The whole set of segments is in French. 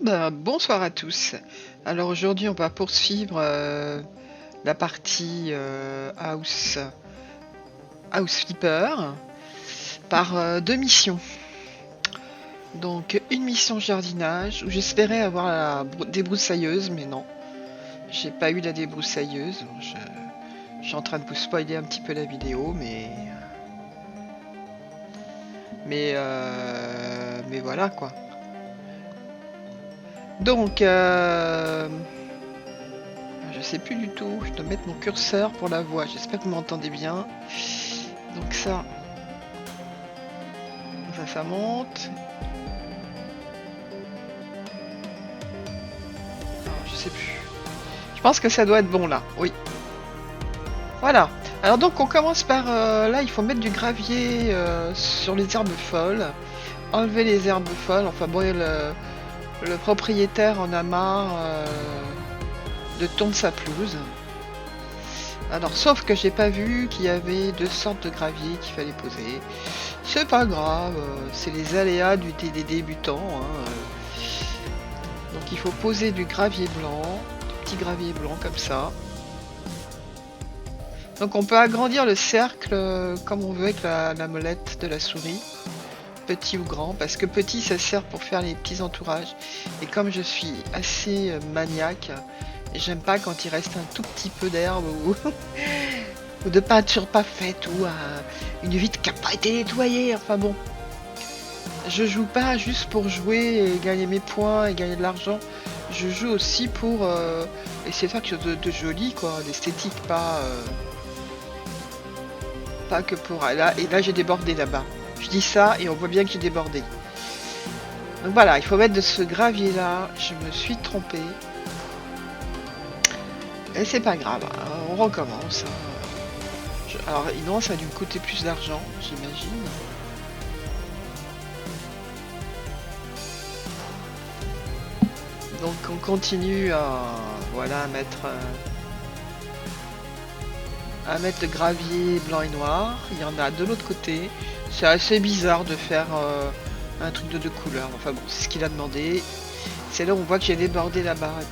Bonsoir à tous. Alors aujourd'hui, on va poursuivre la partie House Flipper par deux missions. Donc une mission jardinage où j'espérais avoir la débroussailleuse, mais non, j'ai pas eu la débroussailleuse. Je suis en train de vous spoiler un petit peu la vidéo, mais voilà quoi. Donc je sais plus du tout, je dois mettre mon curseur pour la voix, j'espère que vous m'entendez bien. Donc ça monte. Alors, je sais plus. Je pense que ça doit être bon là, oui. Voilà. Alors donc on commence par là, il faut mettre du gravier sur les herbes folles, enlever les herbes folles. Enfin bon, le propriétaire en a marre de tondre sa pelouse. Alors sauf que j'ai pas vu qu'il y avait deux sortes de gravier qu'il fallait poser. C'est pas grave, c'est les aléas des débutants. Hein. Donc il faut poser du gravier blanc, du petit gravier blanc comme ça. Donc on peut agrandir le cercle comme on veut avec la molette de la souris, petit ou grand, parce que petit ça sert pour faire les petits entourages. Et comme je suis assez maniaque, j'aime pas quand il reste un tout petit peu d'herbe ou de peinture pas faite ou une vitre qui n'a pas été nettoyée. Enfin bon, je joue pas juste pour jouer et gagner mes points et gagner de l'argent. Je joue aussi pour essayer de faire quelque chose de joli, quoi, d'esthétique, pas que pour... Et là j'ai débordé là-bas. Je dis ça et on voit bien que j'ai débordé. Donc voilà, il faut mettre de ce gravier là. Je me suis trompée. Et c'est pas grave, hein, on recommence. Alors évidemment ça a dû me coûter plus d'argent, j'imagine. Donc on continue à mettre le gravier blanc et noir. Il y en a de l'autre côté. C'est assez bizarre de faire un truc de deux couleurs. Enfin bon, c'est ce qu'il a demandé. C'est là où on voit que j'ai débordé là-bas. Et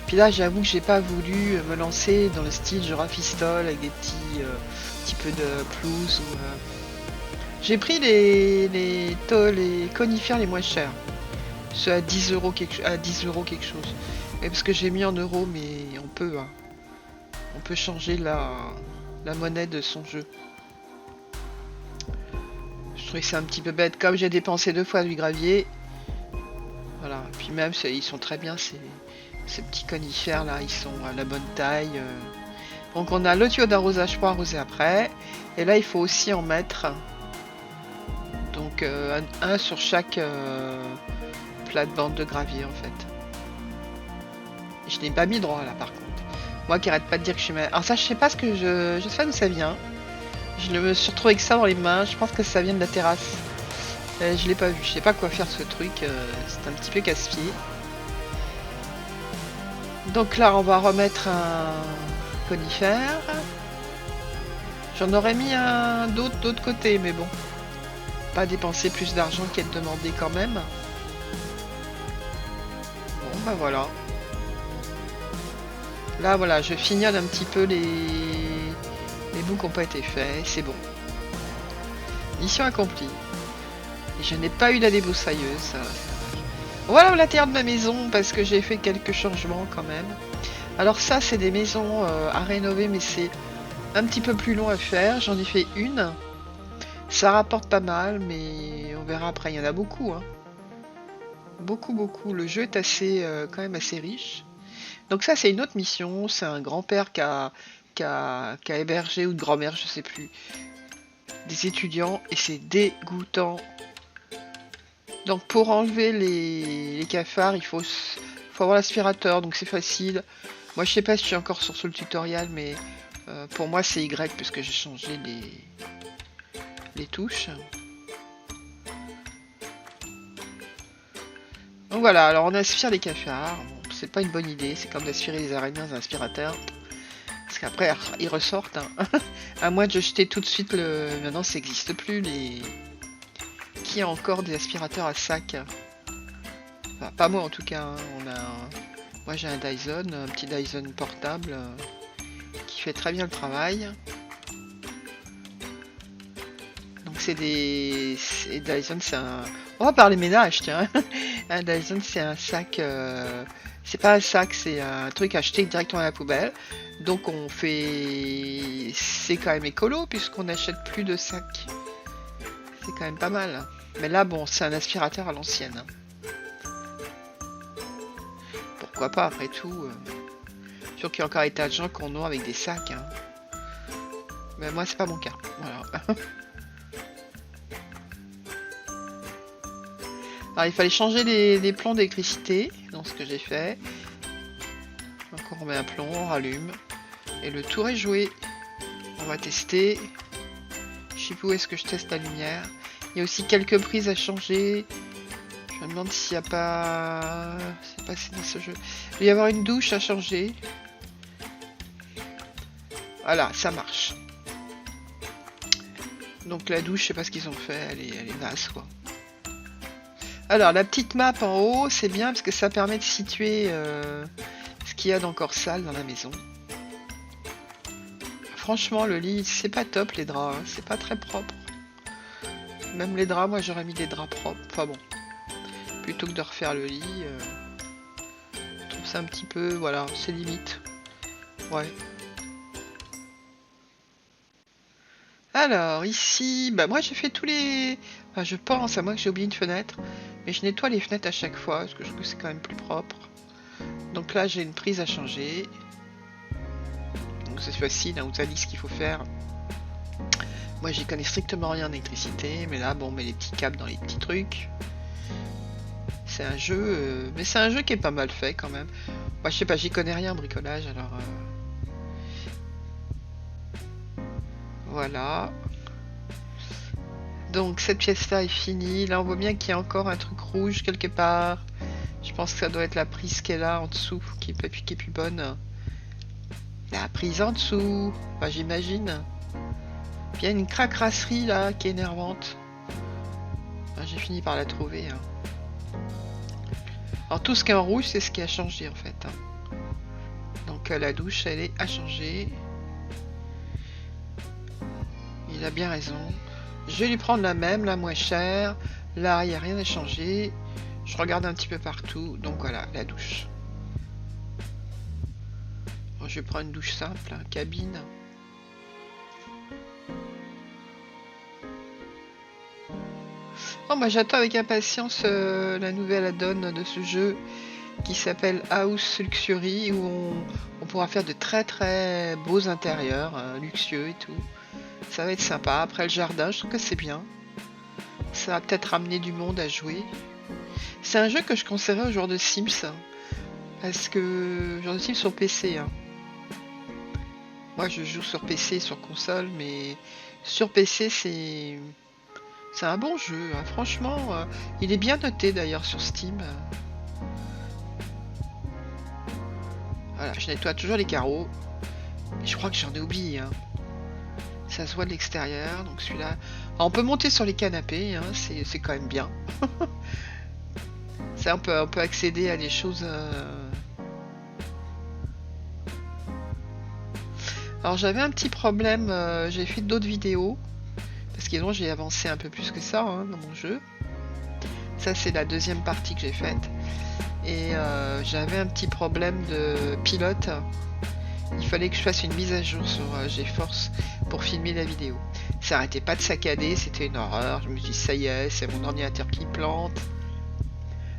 puis là, j'avoue que j'ai pas voulu me lancer dans le style je rafistole avec des petits peu de pelouse. J'ai pris les conifères les moins chers. Ceux à 10 euros quelque chose. Et parce que j'ai mis en euros, mais on peut changer la monnaie de son jeu. Je trouvais que c'est un petit peu bête. Comme j'ai dépensé 2 fois du gravier, voilà. Et puis même, ils sont très bien ces petits conifères là, ils sont à la bonne taille. Donc on a le tuyau d'arrosage pour arroser après. Et là, il faut aussi en mettre. Donc un sur chaque plate-bande de gravier en fait. Et je n'ai pas mis droit là par contre. Moi qui arrête pas de dire que je suis mal. Alors ça, je sais pas ce que je sais pas d'où ça vient. Je me suis retrouvé avec ça dans les mains. Je pense que ça vient de la terrasse. Je l'ai pas vu. Je sais pas quoi faire ce truc. C'est un petit peu casse-pied. Donc là, on va remettre un conifère. J'en aurais mis un d'autre côté, mais bon. Pas dépenser plus d'argent qu'être demandé quand même. Bon, bah voilà. Là, voilà, je fignole un petit peu les bouts qui n'ont pas été faits. C'est bon. Mission accomplie. Et je n'ai pas eu la débroussailleuse. Voilà l'intérieur de ma maison parce que j'ai fait quelques changements quand même. Alors ça, c'est des maisons à rénover, mais c'est un petit peu plus long à faire. J'en ai fait une. Ça rapporte pas mal, mais on verra après. Il y en a beaucoup. Hein. Beaucoup. Le jeu est quand même assez riche. Donc ça, c'est une autre mission. C'est un grand-père qui a hébergé, ou de grand-mère, je sais plus, des étudiants. Et c'est dégoûtant. Donc pour enlever les cafards, il faut avoir l'aspirateur. Donc c'est facile. Moi, je sais pas si je suis encore sur le tutoriel, mais pour moi, c'est Y, puisque j'ai changé les touches. Donc voilà, alors on aspire les cafards. Bon, c'est pas une bonne idée, c'est comme d'aspirer les araignées dans un aspirateur. Parce qu'après, ils ressortent. Hein. À moins de jeter tout de suite le... Maintenant, ça n'existe plus, les... Qui a encore des aspirateurs à sac? Enfin, pas moi en tout cas, hein. Moi j'ai un Dyson, un petit Dyson portable qui fait très bien le travail. Donc c'est Dyson, c'est un... On va parler ménage, tiens. Un Dyson, c'est un sac... C'est pas un sac, c'est un truc acheté directement à la poubelle. Donc on fait... C'est quand même écolo puisqu'on n'achète plus de sacs. C'est quand même pas mal. Mais là, bon, c'est un aspirateur à l'ancienne. Pourquoi pas, après tout. Sûr qu'il y a encore des tas de gens qui en ont avec des sacs. Hein. Mais moi, c'est pas mon cas. Voilà. Alors, il fallait changer les plombs d'électricité. Donc, ce que j'ai fait. Donc, on remet un plomb, on rallume. Et le tour est joué. On va tester. Je sais plus où est-ce que je teste la lumière. Il y a aussi quelques prises à changer. Je me demande s'il n'y a pas... C'est passé dans ce jeu. Il va y avoir une douche à changer. Voilà, ça marche. Donc la douche, je sais pas ce qu'ils ont fait. Elle est naze, quoi. Alors, la petite map en haut, c'est bien parce que ça permet de situer ce qu'il y a d'encore sale dans la maison. Franchement, le lit, c'est pas top, les draps. Hein. C'est pas très propre. Même les draps, moi, j'aurais mis des draps propres. Enfin bon. Plutôt que de refaire le lit. Je trouve ça un petit peu... Voilà, c'est limite. Ouais. Alors, ici... Bah, moi, j'ai fait tous les... Enfin, je pense, à moi que j'ai oublié une fenêtre. Mais je nettoie les fenêtres à chaque fois, parce que je trouve que c'est quand même plus propre. Donc là, j'ai une prise à changer. Donc c'est facile, hein, vous avez dit ce qu'il faut faire. Moi, j'y connais strictement rien d'électricité. Mais là, bon, on met les petits câbles dans les petits trucs. C'est un jeu... Mais c'est un jeu qui est pas mal fait, quand même. Moi, je sais pas, j'y connais rien en bricolage, alors... Voilà. Donc cette pièce-là est finie. Là, on voit bien qu'il y a encore un truc rouge quelque part. Je pense que ça doit être la prise qui est là en dessous, qui est plus bonne. La prise en dessous. Enfin, j'imagine. Puis il y a une cracrasserie là qui est énervante. Enfin, j'ai fini par la trouver. Hein. Alors tout ce qui est en rouge, c'est ce qui a changé en fait. Hein. Donc la douche, elle est à changer. Il a bien raison. Je vais lui prendre la même, la moins chère. Là, il n'y a rien à changer. Je regarde un petit peu partout. Donc voilà, la douche. Bon, je vais prendre une douche simple, hein, cabine. Oh, moi j'attends avec impatience la nouvelle add-on de ce jeu qui s'appelle House Luxury où on pourra faire de très très beaux intérieurs, luxueux et tout. Ça va être sympa. Après le jardin, je trouve que c'est bien. Ça va peut-être ramener du monde à jouer. C'est un jeu que je conseillerais aux joueurs de Sims. Parce que joueurs de Sims sur PC. Hein. Moi je joue sur PC, sur console, mais sur PC c'est un bon jeu. Hein. Franchement, il est bien noté d'ailleurs sur Steam. Voilà, je nettoie toujours les carreaux. Mais je crois que j'en ai oublié. Hein. Ça se voit de l'extérieur, donc celui-là... On peut monter sur les canapés, hein, c'est quand même bien. Ça, on peut accéder à des choses... Alors j'avais un petit problème, j'ai fait d'autres vidéos, parce que j'ai avancé un peu plus que ça hein, dans mon jeu. Ça c'est la deuxième partie que j'ai faite. Et j'avais un petit problème de pilote. Il fallait que je fasse une mise à jour sur GeForce pour filmer la vidéo. Ça arrêtait pas de saccader, c'était une horreur. Je me suis dit ça y est, c'est mon ordinateur qui plante.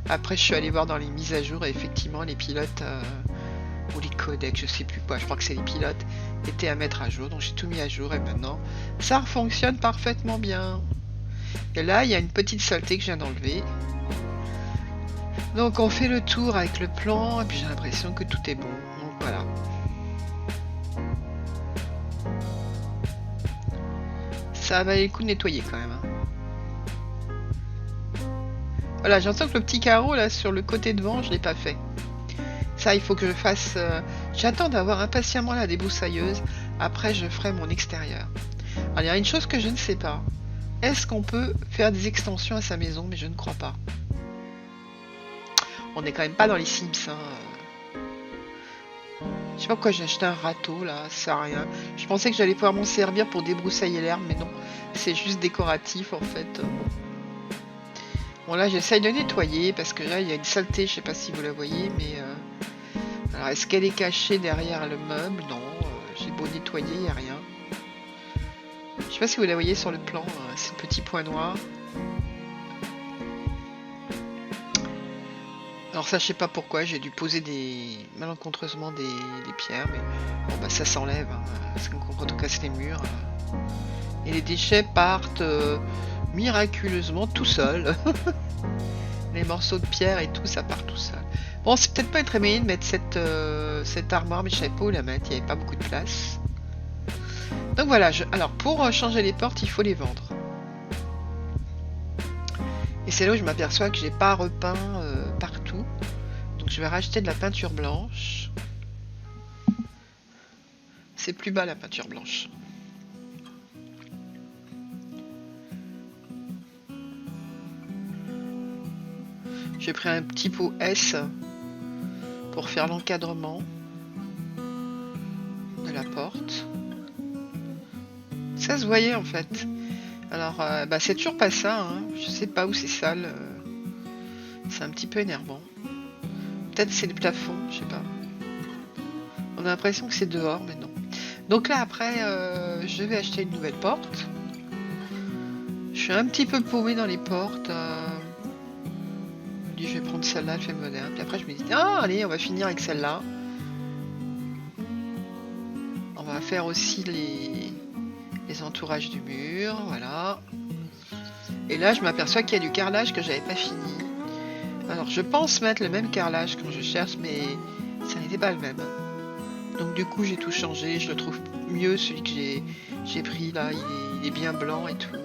Après je suis allé voir dans les mises à jour et effectivement les pilotes ou les codecs, je sais plus quoi, je crois que c'est les pilotes, étaient à mettre à jour. Donc j'ai tout mis à jour et maintenant ça fonctionne parfaitement bien. Et là il y a une petite saleté que je viens d'enlever. Donc on fait le tour avec le plan et puis j'ai l'impression que tout est bon. Donc voilà. Ça valait le coup de nettoyer quand même. Voilà, j'entends que le petit carreau là sur le côté devant, je l'ai pas fait. Ça, il faut que je fasse... J'attends d'avoir impatiemment la débroussailleuse. Après, je ferai mon extérieur. Alors, il y a une chose que je ne sais pas. Est-ce qu'on peut faire des extensions à sa maison? Mais je ne crois pas. On est quand même pas dans les Sims, hein. Je sais pas pourquoi j'ai acheté un râteau là, ça sert à rien. Je pensais que j'allais pouvoir m'en servir pour débroussailler l'herbe, mais non. C'est juste décoratif en fait. Bon là j'essaye de nettoyer parce que là il y a une saleté, je sais pas si vous la voyez, mais... Alors est-ce qu'elle est cachée derrière le meuble? Non, j'ai beau nettoyer, il n'y a rien. Je sais pas si vous la voyez sur le plan, ces petits points noirs. Alors ça je sais pas pourquoi, j'ai dû poser malencontreusement des pierres, mais bon bah ça s'enlève, hein, parce que quand on casse les murs, et les déchets partent miraculeusement tout seuls. Les morceaux de pierre et tout, ça part tout seul. Bon, c'est peut-être pas très moyen de mettre cette armoire, mais je savais pas où la mettre, il n'y avait pas beaucoup de place. Donc voilà, alors pour changer les portes, il faut les vendre. Et c'est là où je m'aperçois que j'ai pas repeint partout. Donc je vais racheter de la peinture blanche. C'est plus bas la peinture blanche. J'ai pris un petit pot S pour faire l'encadrement de la porte. Ça se voyait en fait. Alors, bah, c'est toujours pas ça, hein. Je sais pas où c'est sale. C'est un petit peu énervant. Peut-être c'est le plafond, je sais pas. On a l'impression que c'est dehors, mais non. Donc là, après, je vais acheter une nouvelle porte. Je suis un petit peu paumée dans les portes. Je vais prendre celle-là, elle fait moderne. Puis après, je me dis, ah, allez, on va finir avec celle-là. On va faire aussi les entourages du mur, voilà. Et là, je m'aperçois qu'il y a du carrelage que j'avais pas fini. Alors, je pense mettre le même carrelage quand je cherche, mais ça n'était pas le même. Donc, du coup, j'ai tout changé. Je le trouve mieux, celui que j'ai pris là. Il est bien blanc et tout.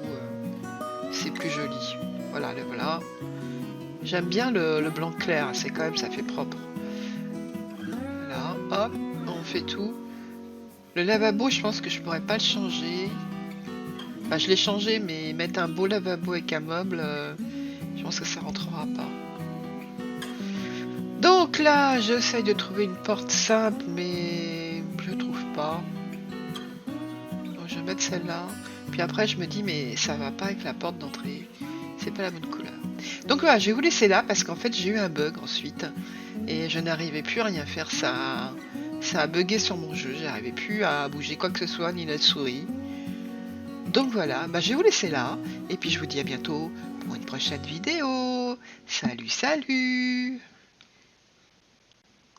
C'est plus joli. Voilà, le voilà. J'aime bien le blanc clair. C'est quand même, ça fait propre. Voilà, hop, on fait tout. Le lavabo, je pense que je pourrais pas le changer. Enfin, je l'ai changé, mais mettre un beau lavabo avec un meuble, je pense que ça rentrera pas. Donc là, j'essaye de trouver une porte simple, mais je trouve pas. Donc je vais mettre celle-là. Puis après, je me dis, mais ça va pas avec la porte d'entrée. C'est pas la bonne couleur. Donc voilà, je vais vous laisser là parce qu'en fait, j'ai eu un bug ensuite. Et je n'arrivais plus à rien faire. Ça a bugué sur mon jeu. J'arrivais plus à bouger quoi que ce soit, ni la souris. Donc voilà, bah, je vais vous laisser là. Et puis je vous dis à bientôt pour une prochaine vidéo. Salut, salut!